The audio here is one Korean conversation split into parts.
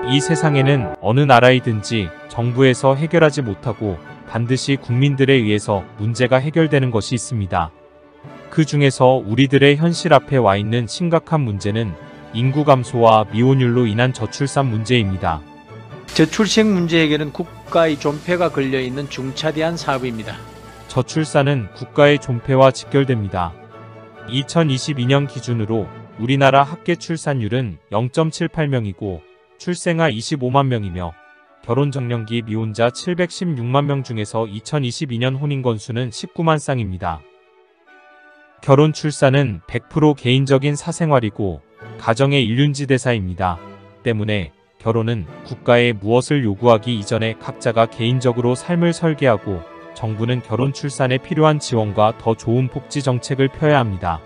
이 세상에는 어느 나라이든지 정부에서 해결하지 못하고 반드시 국민들에 의해서 문제가 해결되는 것이 있습니다. 그 중에서 우리들의 현실 앞에 와 있는 심각한 문제는 인구 감소와 미혼율로 인한 저출산 문제입니다. 저출생 문제 해결은 국가의 존폐가 걸려있는 중차대한 사업입니다. 저출산은 국가의 존폐와 직결됩니다. 2022년 기준으로 우리나라 합계 출산율은 0.78명이고 출생아 25만 명이며 결혼정년기 미혼자 716만 명 중에서 2022년 혼인 건수는 19만 쌍입니다. 결혼 출산은 100% 개인적인 사생활이고 가정의 일륜지 대사입니다. 때문에 결혼은 국가에 무엇을 요구하기 이전에 각자가 개인적으로 삶을 설계하고 정부는 결혼 출산에 필요한 지원과 더 좋은 복지 정책을 펴야 합니다.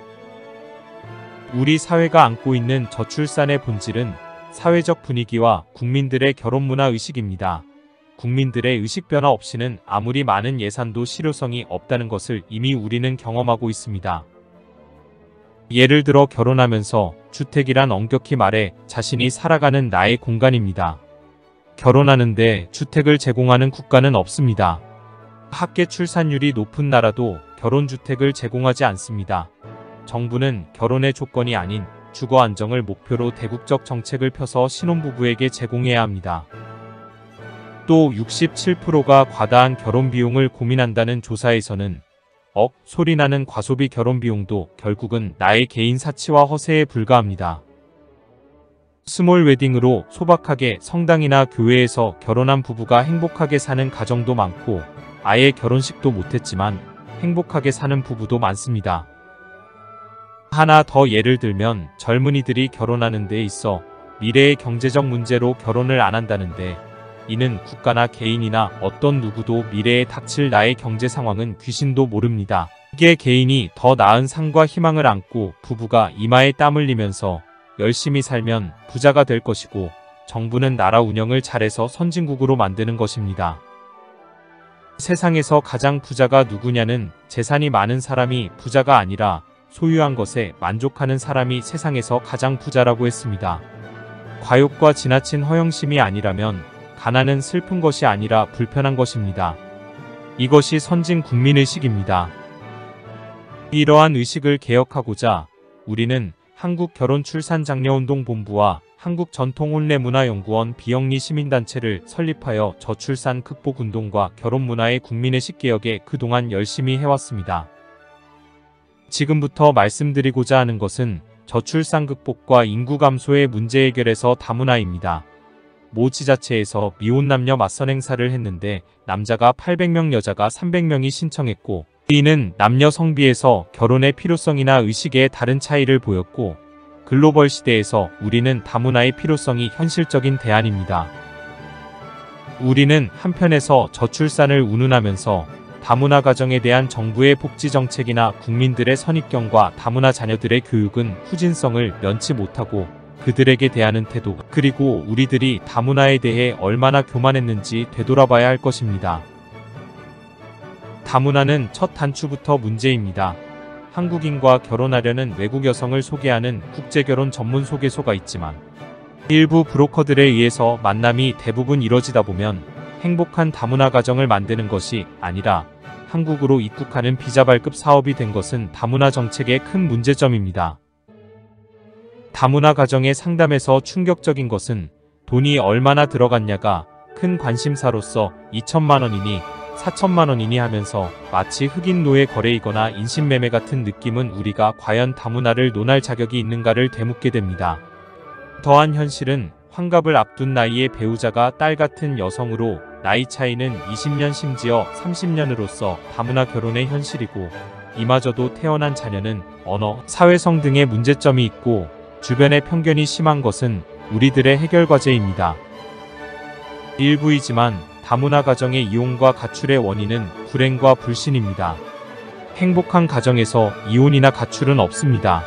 우리 사회가 안고 있는 저출산의 본질은 사회적 분위기와 국민들의 결혼 문화 의식입니다. 국민들의 의식 변화 없이는 아무리 많은 예산도 실효성이 없다는 것을 이미 우리는 경험하고 있습니다. 예를 들어 결혼하면서 주택이란 엄격히 말해 자신이 살아가는 나의 공간입니다. 결혼하는데 주택을 제공하는 국가는 없습니다. 합계 출산율이 높은 나라도 결혼주택을 제공하지 않습니다. 정부는 결혼의 조건이 아닌 주거 안정을 목표로 대국적 정책을 펴서 신혼부부에게 제공해야 합니다. 또 67%가 과다한 결혼 비용을 고민한다는 조사에서는 소리나는 과소비 결혼 비용도 결국은 나의 개인 사치와 허세에 불과합니다. 스몰 웨딩으로 소박하게 성당이나 교회에서 결혼한 부부가 행복하게 사는 가정도 많고 아예 결혼식도 못했지만 행복하게 사는 부부도 많습니다. 하나 더 예를 들면 젊은이들이 결혼하는 데 있어 미래의 경제적 문제로 결혼을 안 한다는데 이는 국가나 개인이나 어떤 누구도 미래에 닥칠 나의 경제 상황은 귀신도 모릅니다. 이게 개인이 더 나은 상과 희망을 안고 부부가 이마에 땀 흘리면서 열심히 살면 부자가 될 것이고 정부는 나라 운영을 잘해서 선진국으로 만드는 것입니다. 세상에서 가장 부자가 누구냐는 재산이 많은 사람이 부자가 아니라 소유한 것에 만족하는 사람이 세상에서 가장 부자라고 했습니다. 과욕과 지나친 허영심이 아니라면 가난은 슬픈 것이 아니라 불편한 것입니다. 이것이 선진 국민의식입니다. 이러한 의식을 개혁하고자 우리는 한국결혼출산장려운동본부와 한국전통혼례문화연구원 비영리 시민단체를 설립하여 저출산 극복운동과 결혼문화의 국민의식 개혁에 그동안 열심히 해왔습니다. 지금부터 말씀드리고자 하는 것은 저출산 극복과 인구 감소의 문제 해결에서 다문화입니다. 모 지자체에서 미혼 남녀 맞선 행사를 했는데 남자가 800명 여자가 300명이 신청했고 이는 남녀 성비에서 결혼의 필요성이나 의식에 다른 차이를 보였고 글로벌 시대에서 우리는 다문화의 필요성이 현실적인 대안입니다. 우리는 한편에서 저출산을 운운하면서 다문화 가정에 대한 정부의 복지 정책이나 국민들의 선입견과 다문화 자녀들의 교육은 후진성을 면치 못하고 그들에게 대하는 태도 그리고 우리들이 다문화에 대해 얼마나 교만했는지 되돌아봐야 할 것입니다. 다문화는 첫 단추부터 문제입니다. 한국인과 결혼하려는 외국 여성을 소개하는 국제결혼 전문 소개소가 있지만 일부 브로커들에 의해서 만남이 대부분 이뤄지다 보면 행복한 다문화 가정을 만드는 것이 아니라 한국으로 입국하는 비자 발급 사업이 된 것은 다문화 정책의 큰 문제점입니다. 다문화 가정의 상담에서 충격적인 것은 돈이 얼마나 들어갔냐가 큰 관심사로서 2천만 원이니 4천만 원이니 하면서 마치 흑인 노예 거래이거나 인신매매 같은 느낌은 우리가 과연 다문화를 논할 자격이 있는가를 되묻게 됩니다. 더한 현실은 환갑을 앞둔 나이에 배우자가 딸 같은 여성으로 나이 차이는 20년 심지어 30년으로서 다문화 결혼의 현실이고 이마저도 태어난 자녀는 언어, 사회성 등의 문제점이 있고 주변의 편견이 심한 것은 우리들의 해결 과제입니다. 일부이지만 다문화 가정의 이혼과 가출의 원인은 불행과 불신입니다. 행복한 가정에서 이혼이나 가출은 없습니다.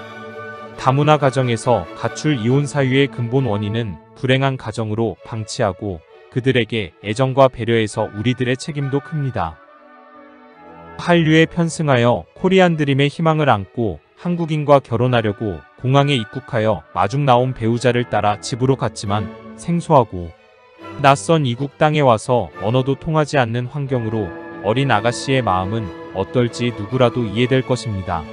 다문화 가정에서 가출 이혼 사유의 근본 원인은 불행한 가정으로 방치하고 그들에게 애정과 배려에서 우리들의 책임도 큽니다. 한류에 편승하여 코리안 드림의 희망을 안고 한국인과 결혼하려고 공항에 입국하여 마중 나온 배우자를 따라 집으로 갔지만 생소하고 낯선 이국 땅에 와서 언어도 통하지 않는 환경으로 어린 아가씨의 마음은 어떨지 누구라도 이해될 것입니다.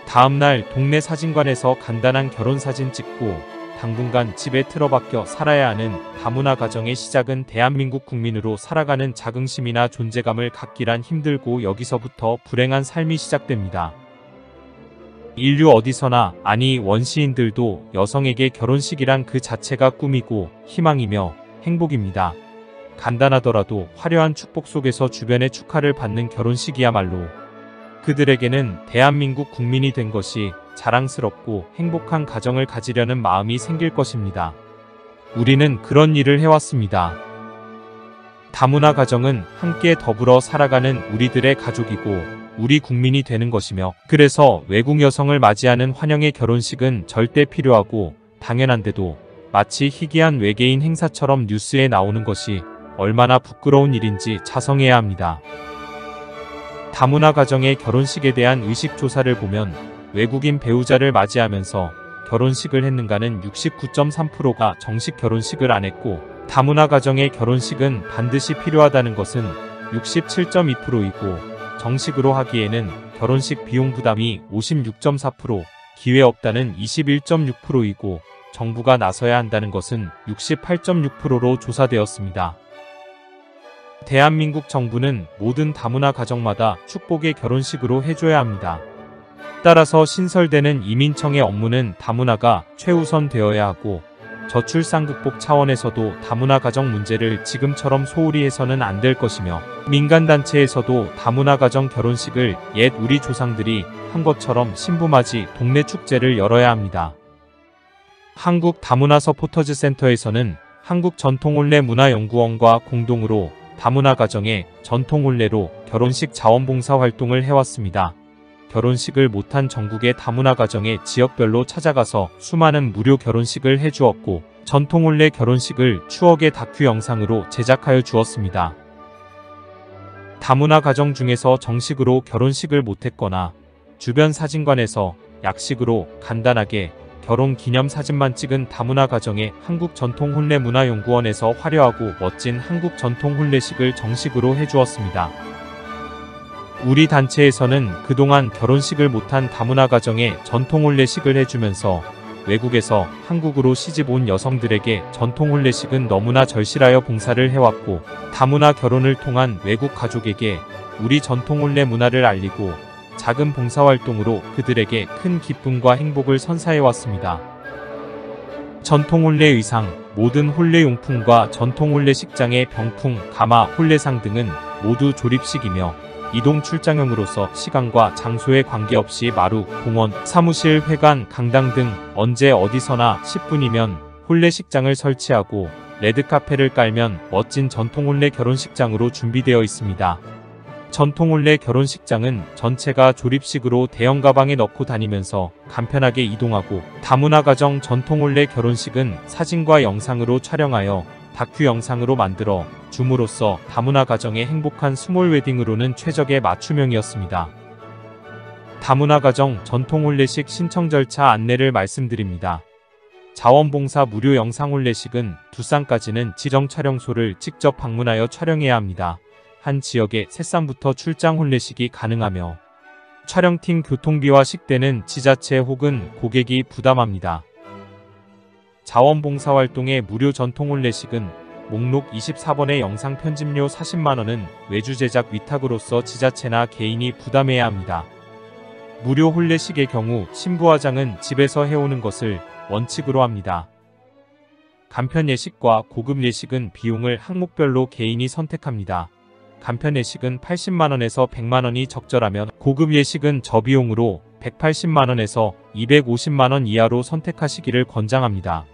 다음날 동네 사진관에서 간단한 결혼사진 찍고 당분간 집에 틀어박혀 살아야 하는 다문화 가정의 시작은 대한민국 국민으로 살아가는 자긍심이나 존재감을 갖기란 힘들고 여기서부터 불행한 삶이 시작됩니다. 인류 어디서나, 아니 원시인들도 여성에게 결혼식이란 그 자체가 꿈이고 희망이며 행복입니다. 간단하더라도 화려한 축복 속에서 주변의 축하를 받는 결혼식이야말로 그들에게는 대한민국 국민이 된 것이 자랑스럽고 행복한 가정을 가지려는 마음이 생길 것입니다. 우리는 그런 일을 해왔습니다. 다문화 가정은 함께 더불어 살아가는 우리들의 가족이고 우리 국민이 되는 것이며, 그래서 외국 여성을 맞이하는 환영의 결혼식은 절대 필요하고 당연한데도 마치 희귀한 외계인 행사처럼 뉴스에 나오는 것이 얼마나 부끄러운 일인지 자성해야 합니다. 다문화 가정의 결혼식에 대한 의식조사를 보면 외국인 배우자를 맞이하면서 결혼식을 했는가는 69.3%가 정식 결혼식을 안 했고, 다문화 가정의 결혼식은 반드시 필요하다는 것은 67.2%이고 정식으로 하기에는 결혼식 비용 부담이 56.4%, 기회 없다는 21.6%이고 정부가 나서야 한다는 것은 68.6%로 조사되었습니다. 대한민국 정부는 모든 다문화 가정마다 축복의 결혼식으로 해줘야 합니다. 따라서 신설되는 이민청의 업무는 다문화가 최우선 되어야 하고, 저출산 극복 차원에서도 다문화 가정 문제를 지금처럼 소홀히 해서는 안 될 것이며, 민간단체에서도 다문화 가정 결혼식을 옛 우리 조상들이 한 것처럼 신부맞이 동네 축제를 열어야 합니다. 한국 다문화 서포터즈 센터에서는 한국전통혼례문화연구원과 공동으로 다문화 가정의 전통혼례로 결혼식 자원봉사 활동을 해왔습니다. 결혼식을 못한 전국의 다문화 가정의 지역별로 찾아가서 수많은 무료 결혼식을 해주었고, 전통혼례 결혼식을 추억의 다큐 영상으로 제작하여 주었습니다. 다문화 가정 중에서 정식으로 결혼식을 못했거나 주변 사진관에서 약식으로 간단하게 결혼 기념 사진만 찍은 다문화 가정의 한국전통혼례문화연구원에서 화려하고 멋진 한국전통혼례식을 정식으로 해주었습니다. 우리 단체에서는 그동안 결혼식을 못한 다문화 가정의 전통혼례식을 해주면서 외국에서 한국으로 시집 온 여성들에게 전통혼례식은 너무나 절실하여 봉사를 해왔고, 다문화 결혼을 통한 외국 가족에게 우리 전통혼례 문화를 알리고 작은 봉사활동으로 그들에게 큰 기쁨과 행복을 선사해왔습니다. 전통혼례 의상, 모든 혼례용품과 전통혼례식장의 병풍, 가마, 혼례상 등은 모두 조립식이며 이동 출장용으로서 시간과 장소에 관계없이 마루, 공원, 사무실, 회관, 강당 등 언제 어디서나 10분이면 혼례식장을 설치하고 레드카펫을 깔면 멋진 전통혼례 결혼식장으로 준비되어 있습니다. 전통혼례 결혼식장은 전체가 조립식으로 대형 가방에 넣고 다니면서 간편하게 이동하고, 다문화 가정 전통혼례 결혼식은 사진과 영상으로 촬영하여 다큐 영상으로 만들어 줌으로써 다문화 가정의 행복한 스몰 웨딩으로는 최적의 맞춤형이었습니다. 다문화 가정 전통혼례식 신청 절차 안내를 말씀드립니다. 자원봉사 무료 영상혼례식은 두쌍까지는 지정 촬영소를 직접 방문하여 촬영해야 합니다. 한 지역에 세 쌍부터 출장 혼례식이 가능하며 촬영팀 교통비와 식대는 지자체 혹은 고객이 부담합니다. 자원봉사활동의 무료 전통혼례식은 목록 24번의 영상 편집료 40만원은 외주 제작 위탁으로서 지자체나 개인이 부담해야 합니다. 무료 혼례식의 경우 신부화장은 집에서 해오는 것을 원칙으로 합니다. 간편 예식과 고급 예식은 비용을 항목별로 개인이 선택합니다. 간편 예식은 80만원에서 100만원이 적절하면 고급 예식은 저비용으로 180만원에서 250만원 이하로 선택하시기를 권장합니다.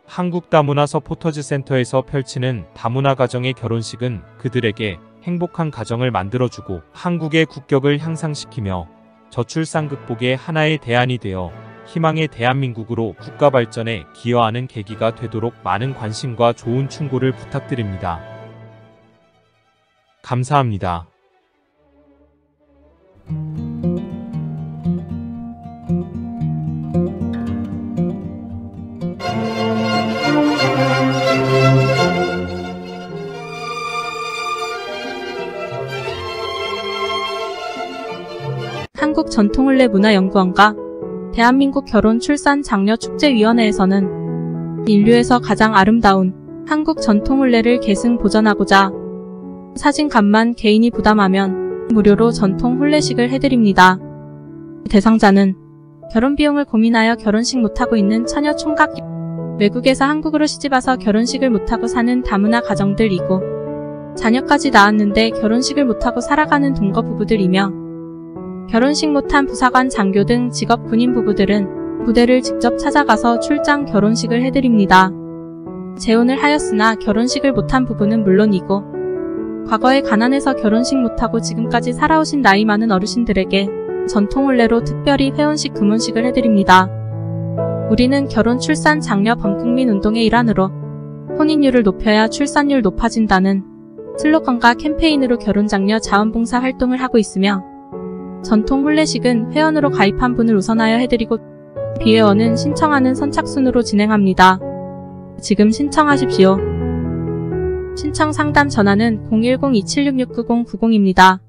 한국 다문화 서포터즈 센터에서 펼치는 다문화 가정의 결혼식은 그들에게 행복한 가정을 만들어주고 한국의 국격을 향상시키며 저출산 극복의 하나의 대안이 되어 희망의 대한민국으로 국가 발전에 기여하는 계기가 되도록 많은 관심과 좋은 충고를 부탁드립니다. 감사합니다. 한국전통훈례문화연구원과 대한민국 결혼출산장려축제위원회에서는 인류에서 가장 아름다운 한국전통훈례를 계승 보존하고자 사진값만 개인이 부담하면 무료로 전통훈례식을 해드립니다. 대상자는 결혼비용을 고민하여 결혼식 못하고 있는 처녀 총각, 외국에서 한국으로 시집와서 결혼식을 못하고 사는 다문화 가정들이고 자녀까지 낳았는데 결혼식을 못하고 살아가는 동거 부부들이며 결혼식 못한 부사관, 장교 등 직업 군인 부부들은 부대를 직접 찾아가서 출장 결혼식을 해드립니다. 재혼을 하였으나 결혼식을 못한 부부는 물론이고 과거에 가난해서 결혼식 못하고 지금까지 살아오신 나이 많은 어르신들에게 전통훈례로 특별히 회원식 금혼식을 해드립니다. 우리는 결혼 출산 장려 범국민 운동의 일환으로 혼인율을 높여야 출산율 높아진다는 슬로건과 캠페인으로 결혼장려 자원봉사 활동을 하고 있으며 전통훈례식은 회원으로 가입한 분을 우선하여 해드리고 비회원은 신청하는 선착순으로 진행합니다. 지금 신청하십시오. 신청 상담 전화는 010-2766-9090입니다.